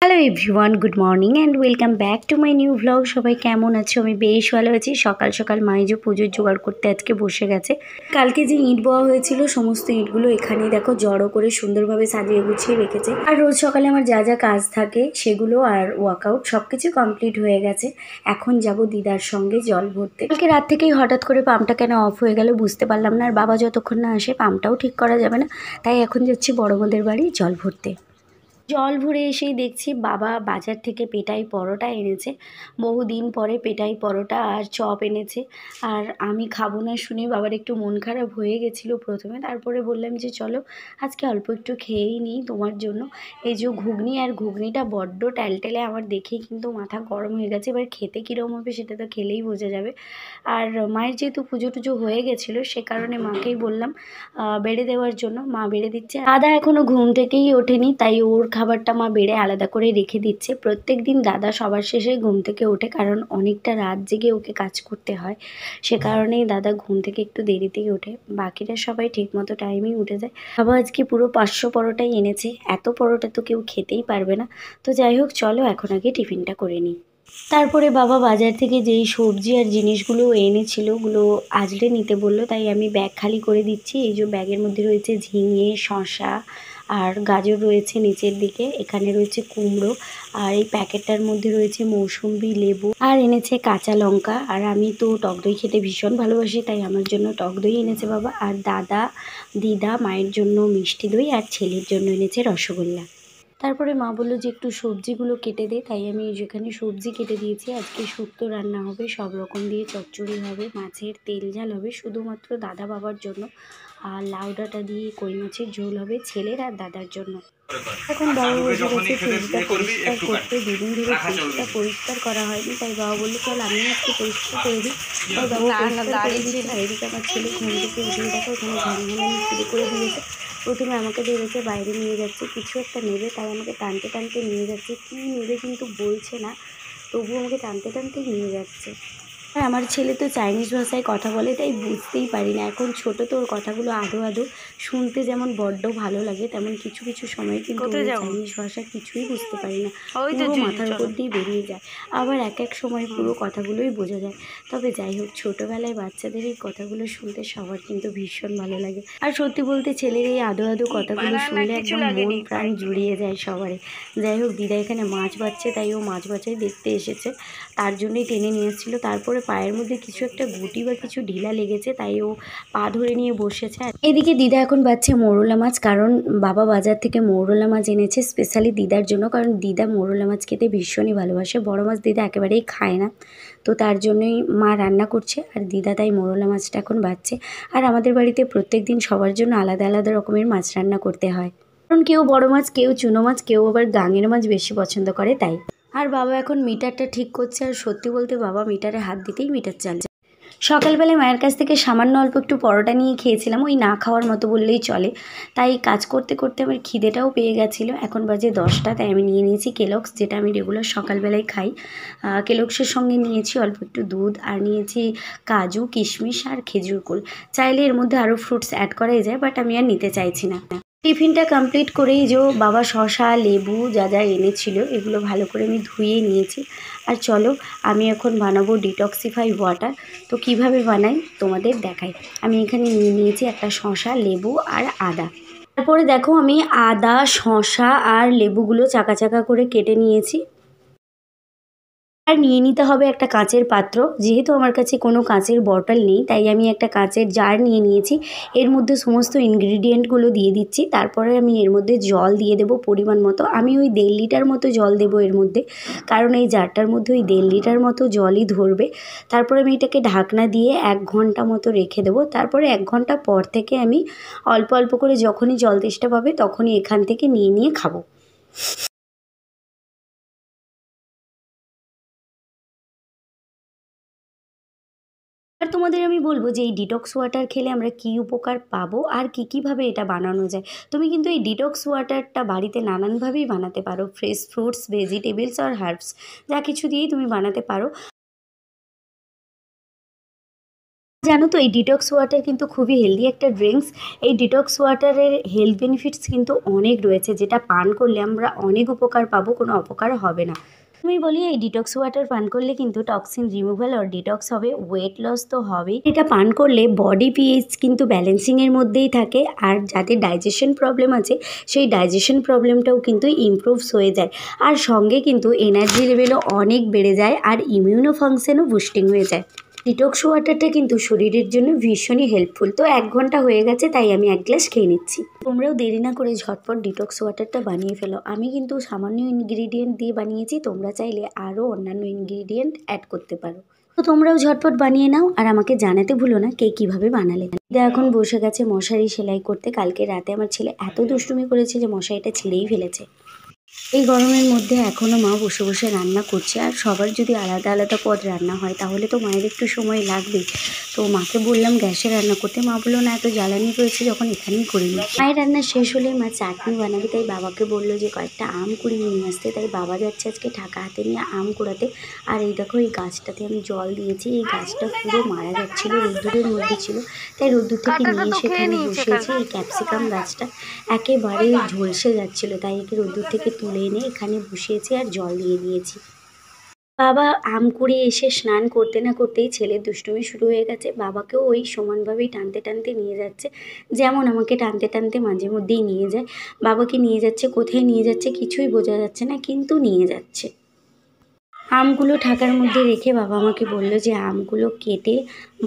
Hello everyone, good morning and welcome back to my new vlog. সবাই কেমন আছো? আমি বেশ ভালো আছি। সকাল সকাল মাইজো পুজোর জোগাড় করতে আজকে বসে গেছে। কালকে যে ইট বওয়া হয়েছিল সমস্ত ইটগুলো এখানে দেখো জড়ো করে সুন্দরভাবে সাজিয়ে গুছিয়ে রেখেছে। আর রোজ সকালে আমার যা যা কাজ থাকে সেগুলো আর ওয়ার্কআউট সব কিছু কমপ্লিট হয়ে গেছে। এখন যাব দিদার সঙ্গে জল ভরতে। কালকে রাত থেকেই হঠাৎ করে পাম্পটা কেন অফ হয়ে গেল বুঝতে পারলাম না। আর বাবা যতক্ষণ না আসে পাম্পটাও ঠিক করা যাবে না। তাই এখন যাচ্ছি বড় বোনের বাড়ি জল ভরতে। জল ভরে এসেই দেখছি বাবা বাজার থেকে পেটাই পরোটা এনেছে। বহুদিন পরে পেটাই পরোটা আর চপ এনেছে। আর আমি খাবো না শুনে বাবার একটু মন খারাপ হয়ে গেছিলো প্রথমে। তারপরে বললাম যে চলো আজকে অল্প একটু খেয়েই নিই তোমার জন্য। এই যে ঘুগনি, আর ঘুগনিটা বড্ড ট্যালটেলে, আমার দেখেই কিন্তু মাথা গরম হয়ে গেছে। এবার খেতে কীরকম হবে সেটা তো খেলেই বোঝা যাবে। আর মায়ের যেহেতু পুজো টুজো হয়ে গেছিলো সে কারণে মাকেই বললাম বেড়ে দেওয়ার জন্য। মা বেড়ে দিচ্ছে। দাদা এখনও ঘুম থেকেই ওঠেনি, তাই ওর খাবারটা মা বেড়ে আলাদা করে রেখে দিচ্ছে। প্রত্যেক দিন দাদা সবার শেষে ঘুম থেকে ওঠে, কারণ অনেকটা রাত জেগে ওকে কাজ করতে হয়। সে কারণেই দাদা ঘুম থেকে একটু দেরিতেই ওঠে। বাকিরা সবাই ঠিকমতো টাইমেই উঠে যায়। বাবা আজকে পুরো 500 পরোটাই এনেছে। এত পরোটা তো কেউ খেতেই পারবে না। তো যাই হোক, চলো এখন আগে টিফিনটা করে নিই। তারপরে বাবা বাজার থেকে যেই সবজি আর জিনিসগুলো এনেছিল ওগুলো আজলে নিতে বললো, তাই আমি ব্যাগ খালি করে দিচ্ছি। এই যে ব্যাগের মধ্যে রয়েছে ঝিঙে, শসা আর গাজর রয়েছে নিচের দিকে। এখানে রয়েছে কুমড়ো, আর এই প্যাকেটটার মধ্যে রয়েছে মৌসুম্বি, লেবু আর এনেছে কাঁচা লঙ্কা। আর আমি তো টক দই খেতে ভীষণ ভালোবাসি, তাই আমার জন্য টক দই এনেছে বাবা। আর দাদা দিদা মায়ের জন্য মিষ্টি দই, আর ছেলের জন্য এনেছে রসগোল্লা। তারপরে মা বললো যে একটু সবজিগুলো কেটে দে, তাই আমি যেখানে সবজি কেটে দিয়েছি। আজকে শুক্তো রান্না হবে, সব রকম দিয়ে চচ্চড়ি হবে, মাছের তেল ঝাল হবে শুধুমাত্র দাদা বাবার জন্য, আর লাউ ডাঁটা দিয়ে কই মাছের ঝোল হবে ছেলের আর দাদার জন্য। এখন বাবা বসে গেছে ফ্রিজটা পরিষ্কার করতে। দুদিন ধরে ফ্রিজটা পরিষ্কার করা হয়নি, তাই বাবা বললো চল আমি আজকে পরিষ্কার করে দিই। তাই বাবা পরিষ্কার করে দিচ্ছে। আর এদিকে আমার ছেলে ঘুম থেকে উঠে দেখো এখানে ঝানঝানানি শুরু করে দিয়েছে। প্রথমে আমাকে ধরেছে বাইরে নিয়ে যাচ্ছে, কিছু একটা নেবে, তাই আমাকে টানতে টানতে নিয়ে যাচ্ছে। কী নেবে কিন্তু বলছে না, তবুও আমাকে টানতে টানতেই নিয়ে যাচ্ছে। আর আমার ছেলে তো চাইনিজ ভাষায় কথা বলে, তাই বুঝতেই পারি না। এখন ছোটো তো, ওর কথাগুলো আধো আধো শুনতে যেমন বড্ড ভালো লাগে, তেমন কিছু কিছু সময় কিন্তু চাইনিজ ভাষা কিছুই বুঝতে পারি না, পুরো মাথার উপর দিয়ে বেরিয়ে যায়। আবার এক এক সময় পুরো কথাগুলোই বোঝা যায়। তবে যাই হোক, ছোটোবেলায় বাচ্চাদের এই কথাগুলো শুনতে সবার কিন্তু ভীষণ ভালো লাগে। আর সত্যি বলতে ছেলের এই আধো আধো কথাগুলো শুনলে একদম মন প্রাণ জুড়িয়ে যায় সবারই। যাই হোক, দিদা এখানে মাছ বাচ্ছে, তাই ও মাছ বাছাই দেখতে এসেছে, তার জন্যই টেনে নিয়ে এসেছিলো। তারপরে পায়ের মধ্যে কিছু একটা গুটি বা কিছু ঢিলা লেগেছে, তাই ও পা ধরে নিয়ে বসেছে। আর এদিকে দিদা এখন বাচ্ছে মৌরলা মাছ, কারণ বাবা বাজার থেকে মৌরলা মাছ এনেছে স্পেশালি দিদার জন্য, কারণ দিদা মৌরলা মাছ খেতে ভীষণই ভালোবাসে। বড় মাছ দিদা একেবারেই খায় না, তো তার জন্যই মা রান্না করছে, আর দিদা তাই মৌরলা মাছটা এখন বাচ্ছে। আর আমাদের বাড়িতে প্রত্যেক দিন সবার জন্য আলাদা আলাদা রকমের মাছ রান্না করতে হয়, কারণ কেউ বড় মাছ, কেউ চুনো মাছ, কেউ আবার গাঙের মাছ বেশি পছন্দ করে, তাই। আর বাবা এখন মিটারটা ঠিক করছে। আর সত্যি বলতে বাবা মিটারে হাত দিতেই মিটার চালছে। সকালবেলায় মায়ের কাছ থেকে সামান্য অল্প একটু পরোটা নিয়ে খেয়েছিলাম, ওই না খাওয়ার মতো বললেই চলে। তাই কাজ করতে করতে আমার খিদেটাও পেয়ে গেছিলো। এখন বাজে 10টা, তাই আমি নিয়ে নিয়েছি কেলগস, যেটা আমি রেগুলার সকালবেলায় খাই। কেলগসের সঙ্গে নিয়েছি অল্প একটু দুধ, আর নিয়েছি কাজু, কিশমিশ আর খেজুর কুল। চাইলে এর মধ্যে আরও ফ্রুটস অ্যাড করাই যায়, বাট আমি আর নিতে চাইছি না। টিফিনটা কমপ্লিট করেই যে বাবা শসা, লেবু যা যা এনেছিল এগুলো ভালো করে আমি ধুয়ে নিয়েছি। আর চলো আমি এখন বানাবো ডিটক্সিফাই ওয়াটার। তো কিভাবে বানাই তোমাদের দেখাই। আমি এখানে নিয়ে নিয়েছি একটা শসা, লেবু আর আদা। তারপরে দেখো আমি আদা, শসা আর লেবুগুলো চাকা চাকা করে কেটে নিয়েছি। আর নিয়ে নিতে হবে একটা কাঁচের পাত্র। যেহেতু আমার কাছে কোনো কাঁচের বটল নেই, তাই আমি একটা কাঁচের জার নিয়ে নিয়েছি। এর মধ্যে সমস্ত ইনগ্রিডিয়েন্টগুলো দিয়ে দিচ্ছি। তারপরে আমি এর মধ্যে জল দিয়ে দেবো পরিমাণ মতো। আমি ওই 1.5 লিটার মতো জল দেবো এর মধ্যে, কারণ এই জারটার মধ্যে ওই 1.5 লিটার মতো জলই ধরবে। তারপরে আমি এটাকে ঢাকনা দিয়ে 1 ঘন্টা মতো রেখে দেবো। তারপরে 1 ঘন্টা পর থেকে আমি অল্প অল্প করে যখনই জল তেষ্টা পাবে তখনই এখান থেকে নিয়ে নিয়ে খাবো। আর তোমাদের আমি বলবো যে এই ডিটক্স ওয়াটার খেলে আমরা কী উপকার পাবো, আর কীভাবে এটা বানানো যায়। তুমি কিন্তু এই ডিটক্স ওয়াটারটা বাড়িতে নানানভাবেই বানাতে পারো। ফ্রেশ ফ্রুটস, ভেজিটেবলস আর হার্বস যা কিছু দিয়েই তুমি বানাতে পারো। জানো তো এই ডিটক্স ওয়াটার কিন্তু খুবই হেলদি একটা ড্রিঙ্কস। এই ডিটক্স ওয়াটারের হেলথ বেনিফিটস কিন্তু অনেক রয়েছে, যেটা পান করলে আমরা অনেক উপকার পাবো, কোনো অপকার হবে না। আমি বলি এই ডিটক্স ওয়াটার পান করলে কিন্তু টক্সিন রিমুভাল আর ডিটক্স হবে, ওয়েট লস তো হবেই। এটা পান করলে বডি পিএইচ কিন্তু ব্যালেন্সিংয়ের মধ্যেই থাকে, আর যাদের ডাইজেশন প্রবলেম আছে সেই ডাইজেশন প্রবলেমটাও কিন্তু ইমপ্রুভস হয়ে যায়, আর সঙ্গে কিন্তু এনার্জি লেভেলও অনেক বেড়ে যায়, আর ইমিউনো ফাংশনও বুস্টিং হয়ে যায়। ডিটক্স ওয়াটারটা কিন্তু শরীরের জন্য ভীষণই হেল্পফুল। তো 1 ঘন্টা হয়ে গেছে, তাই আমি 1 গ্লাস খেয়ে নিচ্ছি। তোমরাও দেরি না করে ঝটপট ডিটক্স ওয়াটারটা বানিয়ে ফেলো। আমি কিন্তু সামান্য ইনগ্রিডিয়েন্ট দিয়ে বানিয়েছি, তোমরা চাইলে আরও অন্যান্য ইনগ্রিডিয়েন্ট অ্যাড করতে পারো। তো তোমরাও ঝটপট বানিয়ে নাও, আর আমাকে জানাতে ভুলো না কে কীভাবে বানালে। এখন বসে গেছে মশারি সেলাই করতে। কালকে রাতে আমার ছেলে এত দুষ্টুমি করেছে যে মশারিটা ছিঁড়েই ফেলেছে। এই গরমের মধ্যে এখনও মা বসে বসে রান্না করছে, আর সবার যদি আলাদা আলাদা পদ রান্না হয় তাহলে তো মায়ের একটু সময় লাগবেই। তো মাকে বললাম গ্যাসে রান্না করতে, মা বললো না এত জ্বালানি রয়েছে যখন এখানেই করে নিই। মায়ের রান্না শেষ হলে মা চাটনি বানাবে, তাই বাবাকে বললো যে কয়েকটা আম কুড়িয়ে নিয়ে আসতে, তাই বাবা যাচ্ছে আজকে ঢাকা হাতে নিয়ে আম কুড়াতে। আর এই দেখো এই গাছটাতে আমি জল দিয়েছি, এই গাছটা পুরো মারা যাচ্ছিলো, রোদ্দুরের মধ্যে ছিল, তাই রোদ্দুর থেকে নিয়ে এসে এখানে বসিয়েছি। এই ক্যাপসিকাম গাছটা একেবারে ঝলসে যাচ্ছিলো, তাই একে রোদ্দুর থেকে তুলে এনে এখানে বসিয়েছি আর জল দিয়ে দিয়েছি। বাবা আম কুড়িয়ে এসে স্নান করতে না করতেই ছেলের দুষ্টুমি শুরু হয়ে গেছে। বাবাকেও ওই সমানভাবেই টানতে টানতে নিয়ে যাচ্ছে, যেমন আমাকে টানতে টানতে মাঝে মধ্যেই নিয়ে যায়। বাবাকে নিয়ে যাচ্ছে, কোথায় নিয়ে যাচ্ছে কিছুই বোঝা যাচ্ছে না, কিন্তু নিয়ে যাচ্ছে। আমগুলো ঢাকার মধ্যে রেখে বাবা আমাকে বললো যে আমগুলো কেটে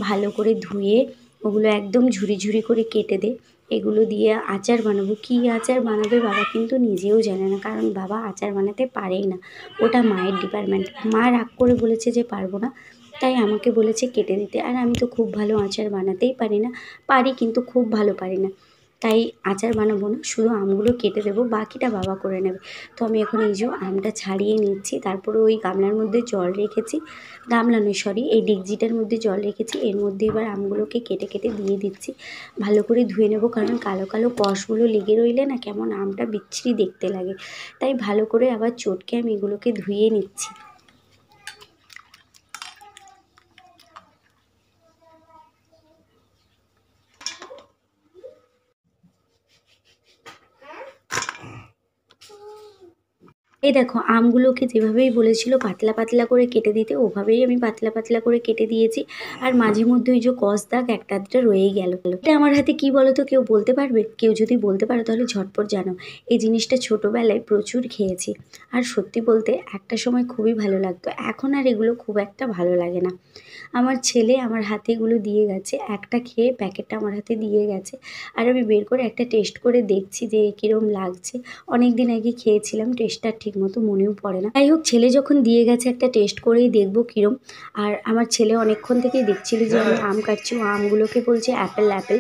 ভালো করে ধুয়ে ওগুলো একদম ঝুরি ঝুরি করে কেটে দে, এগুলো দিয়ে আচার বানাবো। কী আচার বানাবে বাবা কিন্তু নিজেও জানে না, কারণ বাবা আচার বানাতে পারেই না, ওটা মায়ের ডিপার্টমেন্ট। মা রাগ করে বলেছে যে পারবো না, তাই আমাকে বলেছে কেটে দিতে। আর আমি তো খুব ভালো আচার বানাতেই পারি না, পারি কিন্তু খুব ভালো পারি না, তাই আচার বানাবো না, শুধু আমগুলো কেটে দেবো, বাকিটা বাবা করে নেবে। তো আমি এখন এই যে আমটা ছাড়িয়ে নিচ্ছি, তারপরে ওই গামলার মধ্যে জল রেখেছি, গামলা নয় সরি এই ডেকচিটার মধ্যে জল রেখেছি, এর মধ্যে এবার আমগুলোকে কেটে কেটে দিয়ে দিচ্ছি। ভালো করে ধুয়ে নেব, কারণ কালো কালো কষগুলো লেগে রইলে না কেমন আমটা বিচ্ছিরি দেখতে লাগে, তাই ভালো করে আবার চটকে আমি এগুলোকে ধুয়ে নিচ্ছি। এই দেখো আমগুলোকে যেভাবেই বলেছিল পাতলা পাতলা করে কেটে দিতে, ওভাবেই আমি পাতলা পাতলা করে কেটে দিয়েছি। আর মাঝে মধ্যে ওই যে কষ দাগ একটা আধটা রয়েই গেল। এটা আমার হাতে কি বলো তো, কেউ বলতে পারবে? কেউ যদি বলতে পারো তাহলে ঝটপট জানো। এই জিনিসটা ছোটোবেলায় প্রচুর খেয়েছি, আর সত্যি বলতে একটা সময় খুবই ভালো লাগতো, এখন আর এগুলো খুব একটা ভালো লাগে না। আমার ছেলে আমার হাতে এগুলো দিয়ে গেছে, একটা খেয়ে প্যাকেটটা আমার হাতে দিয়ে গেছে, আর আমি বের করে একটা টেস্ট করে দেখছি যে কীরকম লাগছে। অনেক দিন আগে খেয়েছিলাম, টেস্টটা ঠিকমতো মনেও পড়ে না। যাই হোক, ছেলে যখন দিয়ে গেছে একটা টেস্ট করেই দেখবো কীরকম। আর আমার ছেলে অনেকক্ষণ থেকেই দেখছিল যে আমি আম কাটছি, ও আমগুলোকে বলছে অ্যাপেল অ্যাপেল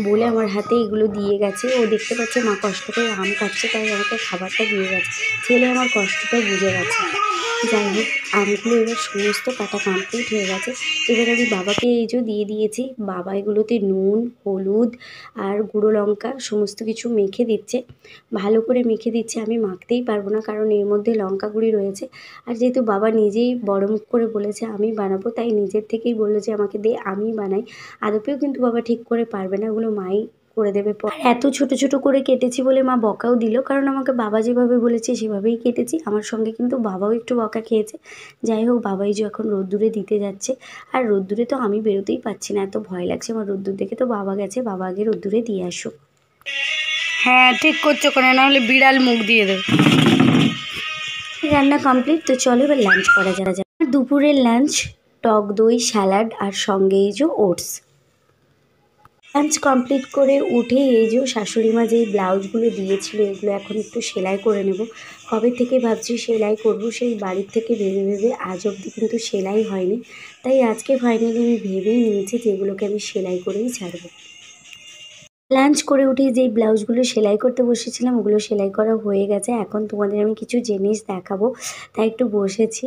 বলে আমার হাতে এগুলো দিয়ে গেছে। ও দেখতে পাচ্ছে মা কষ্ট করে আম কাটছে, তাই আমাকে খাবারটা দিয়ে গেছে। ছেলে আমার কষ্টটা বুঝে গেছে। যাই হোক, আমগুলো এবার সমস্ত কাটা কমপ্লিট হয়ে গেছে। এবার আমি বাবাকে এই যে দিয়ে দিয়েছি, বাবা এগুলোতে নুন, হলুদ আর গুঁড়ো লঙ্কা সমস্ত কিছু মেখে দিচ্ছে, ভালো করে মেখে দিচ্ছে। আমি মাখতেই পারবো না, কারণ এর মধ্যে লঙ্কা গুঁড়ি রয়েছে। আর যেহেতু বাবা নিজেই বড় মুখ করে বলেছে আমি বানাবো, তাই নিজের থেকেই বললো যে আমাকে দে আমি বানাই। আদপেও কিন্তু বাবা ঠিক করে পারবে না, ওগুলো মাই করে দেবে। এত ছোট ছোট করে কেটেছি বলে মা বকাও দিল, কারণ আমাকে বাবা যেভাবে বলেছে সেভাবেই কেটেছি। আমার সঙ্গে কিন্তু বাবাও একটু বকা খেয়েছে। যাই হোক, বাবাই যে এখন রোদ্দুরে দিতে যাচ্ছে, আর রোদ্দুরে তো আমি বেরোতেই পারছি না, এত ভয় লাগছে আমার রোদ্দুর দেখে। তো বাবা গেছে, বাবা আগে রোদ্দুরে দিয়ে আসুক। হ্যাঁ ঠিক করছো, কেন না হলে বিড়াল মুখ দিয়ে দেবে। রান্না কমপ্লিট, তো চলো এবার লাঞ্চ করা যাবে। দুপুরের লাঞ্চ টক দই, স্যালাড আর সঙ্গে এই যে ওটস। লাঞ্চ কমপ্লিট করে উঠে এই যে শাশুড়ি মা যেই ব্লাউজগুলো দিয়েছিল এগুলো এখন একটু সেলাই করে নেব। কবে থেকে ভাবছি সেলাই করব, সেই বাড়ির থেকে ভেবে ভেবে আজ অবধি কিন্তু সেলাই হয়নি, তাই আজকে ফাইনালি আমি ভেবেই নিয়েছি যে এগুলোকে আমি সেলাই করেই ছাড়বো। লাঞ্চ করে উঠে যেই ব্লাউজগুলো সেলাই করতে বসেছিলাম ওগুলো সেলাই করা হয়ে গেছে। এখন তোমাদের আমি কিছু জিনিস দেখাবো, তাই একটু বসেছি।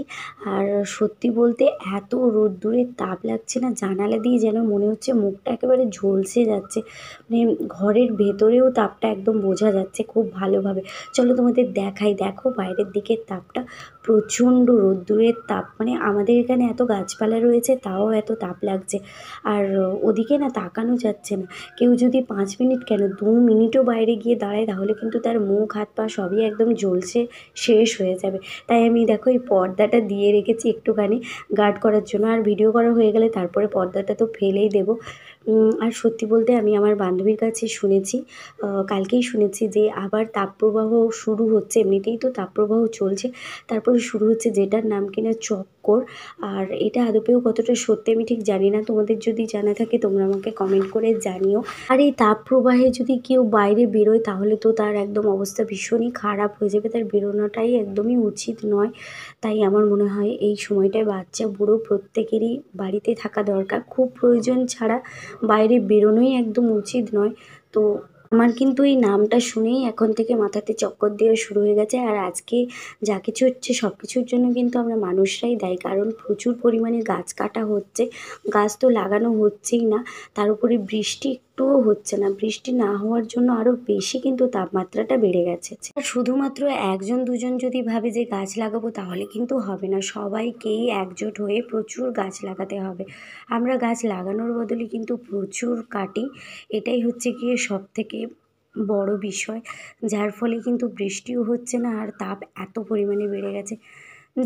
আর সত্যি বলতে এত রোদ্দুরের তাপ লাগছে না, জানালা দিয়ে যেন মনে হচ্ছে মুখটা একেবারে ঝলসে যাচ্ছে। মানে ঘরের ভেতরেও তাপটা একদম বোঝা যাচ্ছে খুব ভালোভাবে। চলো তোমাদের দেখাই, দেখো বাইরের দিকের তাপটা, প্রচণ্ড রোদ্দুরের তাপ। মানে আমাদের এখানে এত গাছপালা রয়েছে তাও এত তাপ লাগছে। আর ওদিকে না তাকানো যাচ্ছে না। কেউ যদি 5 মিনিট কেন 2 মিনিটও বাইরে গিয়ে দাঁড়ায় তাহলে কিন্তু তার মুখ হাত পা সবই একদম জ্বলসে শেষ হয়ে যাবে। তাই আমি দেখো এই পর্দাটা দিয়ে রেখেছি একটুখানি গার্ড করার জন্য। আর ভিডিও করা হয়ে গেলে তারপরে পর্দাটা তো ফেলেই দেবো। আর সত্যি বলতে আমি আমার বান্ধবীর কাছে শুনেছি, কালকেই শুনেছি যে আবার তাপপ্রবাহ শুরু হচ্ছে। এমনিতেই তো তাপপ্রবাহ চলছে, তারপরে শুরু হচ্ছে যেটার নাম কিনা চক্কর। আর এটা আদপেও কতটা সত্যি আমি ঠিক জানি না, তোমাদের যদি জানা থাকে তোমরা আমাকে কমেন্ট করে জানিও। আর এই তাপপ্রবাহে যদি কেউ বাইরে বেরোয় তাহলে তো তার একদম অবস্থা ভীষণই খারাপ হয়ে যাবে, তার বেরোনোটাই একদমই উচিত নয়। তাই আমার মনে হয় এই সময়টায় বাচ্চা বুড়ো প্রত্যেকেরই বাড়িতে থাকা দরকার, খুব প্রয়োজন ছাড়া বাইরে বেরোনোই একদম উচিত নয়। তো আমার কিন্তু এই নামটা শুনেই এখন থেকে মাথাতে চক্কর দেওয়া শুরু হয়ে গেছে। আর আজকে যা কিছু হচ্ছে সব কিছুর জন্য কিন্তু আমরা মানুষরাই দায়ী, কারণ প্রচুর পরিমাণে গাছ কাটা হচ্ছে, গাছ তো লাগানো হচ্ছেই না, তার উপরে বৃষ্টি একটুও হচ্ছে না। বৃষ্টি না হওয়ার জন্য আরও বেশি কিন্তু তাপমাত্রাটা বেড়ে গেছে। আর শুধুমাত্র একজন দুজন যদি ভাবে যে গাছ লাগাবো তাহলে কিন্তু হবে না, সবাইকেই একজোট হয়ে প্রচুর গাছ লাগাতে হবে। আমরা গাছ লাগানোর বদলে কিন্তু প্রচুর কাটি, এটাই হচ্ছে গিয়ে সবথেকে বড় বিষয়, যার ফলে কিন্তু বৃষ্টিও হচ্ছে না আর তাপ এত পরিমাণে বেড়ে গেছে।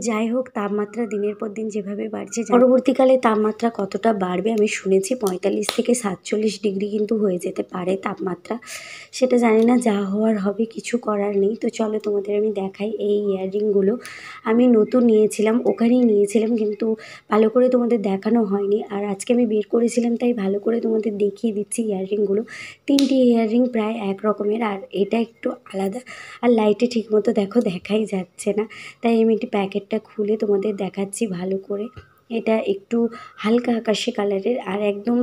যাই হোক, তাপমাত্রা দিনের পর দিন যেভাবে বাড়ছে, পরবর্তীকালে তাপমাত্রা কতটা বাড়বে আমি শুনেছি 45 থেকে 47 ডিগ্রি কিন্তু হয়ে যেতে পারে তাপমাত্রা। সেটা জানি না, যা হওয়ার হবে, কিছু করার নেই। তো চলো তোমাদের আমি দেখাই এই ইয়াররিংগুলো। আমি নতুন নিয়েছিলাম, ওখানেই নিয়েছিলাম, কিন্তু ভালো করে তোমাদের দেখানো হয়নি। আর আজকে আমি বের করেছিলাম তাই ভালো করে তোমাদের দেখিয়ে দিচ্ছি ইয়াররিংগুলো। 3টি ইয়াররিং প্রায় এক রকমের, আর এটা একটু আলাদা। আর লাইটে ঠিকমতো দেখো দেখাই যাচ্ছে না, তাই আমি একটি প্যাকেটটা খুলে তোমাদের দেখাচ্ছি ভালো করে। এটা একটু হালকা আকাশি কালারের আর একদম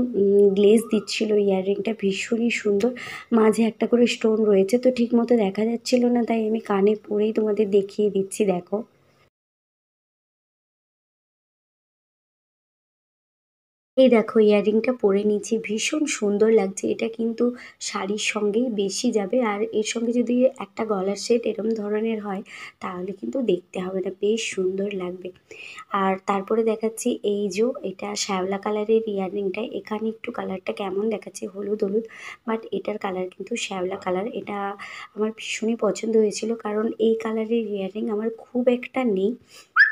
গ্লেজ দিচ্ছিল ইয়াররিংটা, ভীষণই সুন্দর। মাঝে একটা করে স্টোন রয়েছে, তো ঠিকমতো দেখা যাচ্ছিল না, তাই আমি কানে পরেই তোমাদের দেখিয়ে দিচ্ছি, দেখো। এই দেখো ইয়াররিংটা পরে নিয়েছি, ভীষণ সুন্দর লাগছে। এটা কিন্তু শাড়ির সঙ্গেই বেশি যাবে, আর এর সঙ্গে যদি একটা গলার সেট এরম ধরনের হয় তাহলে কিন্তু দেখতে হবে না, বেশ সুন্দর লাগবে। আর তারপরে দেখাচ্ছি এই যে এটা শ্যাওলা কালারের ইয়াররিংটা। এখানে একটু কালারটা কেমন দেখাচ্ছে, হলুদ হলুদ, বাট এটার কালার কিন্তু শ্যাওলা কালার। এটা আমার ভীষণই পছন্দ হয়েছিল, কারণ এই কালারের ইয়াররিং আমার খুব একটা নেই,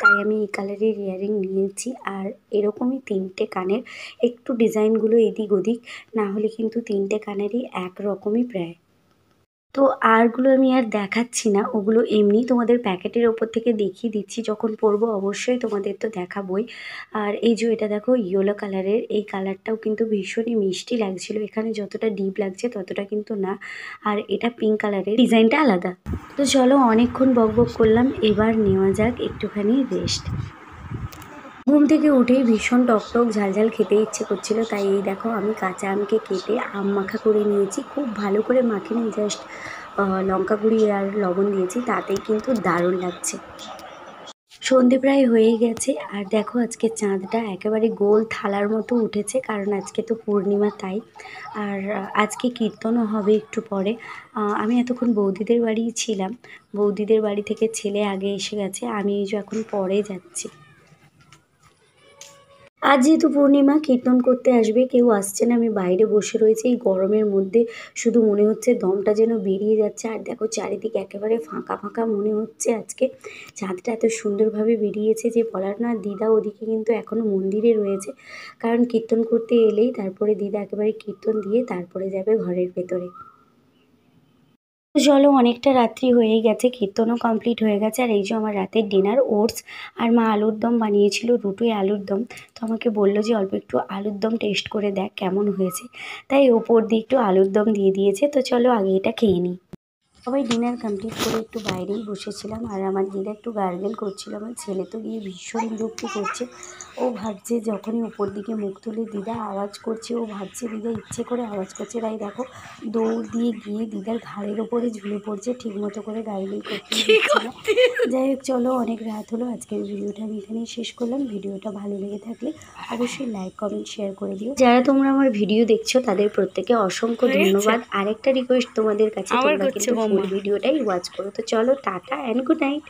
তাই আমি এই কালারের ইয়াররিং নিয়েছি। আর এরকমই 3টে কানের, একটু ডিজাইনগুলো এদিক ওদিক, না হলে কিন্তু 3টে কানেরই একরকমই প্রায়। তো আরগুলো আমি আর দেখাচ্ছি না, ওগুলো এমনি তোমাদের প্যাকেটের ওপর থেকে দেখিয়ে দিচ্ছি, যখন পরবো অবশ্যই তোমাদের তো দেখাবোই। আর এই যে এটা দেখো ইয়েলো কালারের, এই কালারটাও কিন্তু ভীষণই মিষ্টি লাগছিল, এখানে যতটা ডিপ লাগছে ততটা কিন্তু না। আর এটা পিঙ্ক কালারের, ডিজাইনটা আলাদা। তো চলো, অনেকক্ষণ বকবক করলাম, এবার নেওয়া যাক একটুখানি রেস্ট। ঘুম থেকে উঠেই ভীষণ টকটক ঝালঝাল খেতে ইচ্ছে করছিল, তাই এই দেখো আমি কাঁচা আমকে কেটে আম মাখা করে নিয়েছি। খুব ভালো করে মাখিনি, জাস্ট লঙ্কা গুঁড়ি আর লবণ দিয়েছি, তাতেই কিন্তু দারুণ লাগছে। সন্ধে প্রায় হয়েই গেছে, আর দেখো আজকে চাঁদটা একেবারে গোল থালার মতো উঠেছে, কারণ আজকে তো পূর্ণিমা তাই। আর আজকে কীর্তনও হবে একটু পরে। আমি এতক্ষণ বৌদিদের বাড়িই ছিলাম, বৌদিদের বাড়ি থেকে ছেলে আগে এসে গেছে, আমি এই যে এখন পরে যাচ্ছি। আজ যেহেতু পূর্ণিমা, কীর্তন করতে আসবে, কেউ আসছে না, আমি বাইরে বসে রয়েছি এই গরমের মধ্যে, শুধু মনে হচ্ছে দমটা যেন বেরিয়ে যাচ্ছে। আর দেখো চারিদিকে একেবারে ফাঁকা ফাঁকা মনে হচ্ছে আজকে, চাঁদটা এত সুন্দরভাবে বেরিয়েছে যে বলার না। দিদা ওদিকে কিন্তু এখনও মন্দিরে রয়েছে, কারণ কীর্তন করতে এলেই তারপরে দিদা একেবারে কীর্তন দিয়ে তারপরে যাবে ঘরের ভেতরে। তো চলো, অনেকটা রাত্রি হয়েই গেছে, কীর্তনও কমপ্লিট হয়ে গেছে। আর এই যে আমার রাতের ডিনার, ওটস আর মা আলুর দম বানিয়েছিল, রুটোই আলুর দম। তো আমাকে বললো যে অল্প একটু আলুর দম টেস্ট করে দেখ কেমন হয়েছে, তাই ওপর দিয়ে একটু আলুর দম দিয়ে দিয়েছে। তো চলো আগে এটা খেয়ে নিই। সবাই ডিনার কমপ্লিট করে একটু বাইরেই বসেছিলাম, আর আমার দিদা একটু গার্গেল করছিল। আমার ছেলে তো গিয়ে ভীষণ বিরক্তি করছে। ও ভাবছে যখনই উপর দিকে মুখ তুলে দিদা আওয়াজ করছে, ও ভাবছে দিদা ইচ্ছে করে আওয়াজ করছে। তাই দেখো দৌড় দিয়ে গিয়ে দিদার ঘাড়ের ওপরে ঝুলে পড়ছে, ঠিকমতো করে গার্গেল করতে দিচ্ছে না। যাই হোক, চলো অনেক রাত হলো, আজকের ভিডিওটা আমি এখানেই শেষ করলাম। ভিডিওটা ভালো লেগে থাকলে অবশ্যই লাইক কমেন্ট শেয়ার করে দিও। যারা তোমরা আমার ভিডিও দেখছো তাদের প্রত্যেকে অসংখ্য ধন্যবাদ। আরেকটা রিকোয়েস্ট তোমাদের কাছে, তোমরা কিন্তু ফুল ভিডিওটাই ওয়াচ করো। তো চলো, টাটা অ্যান্ড গুড নাইট।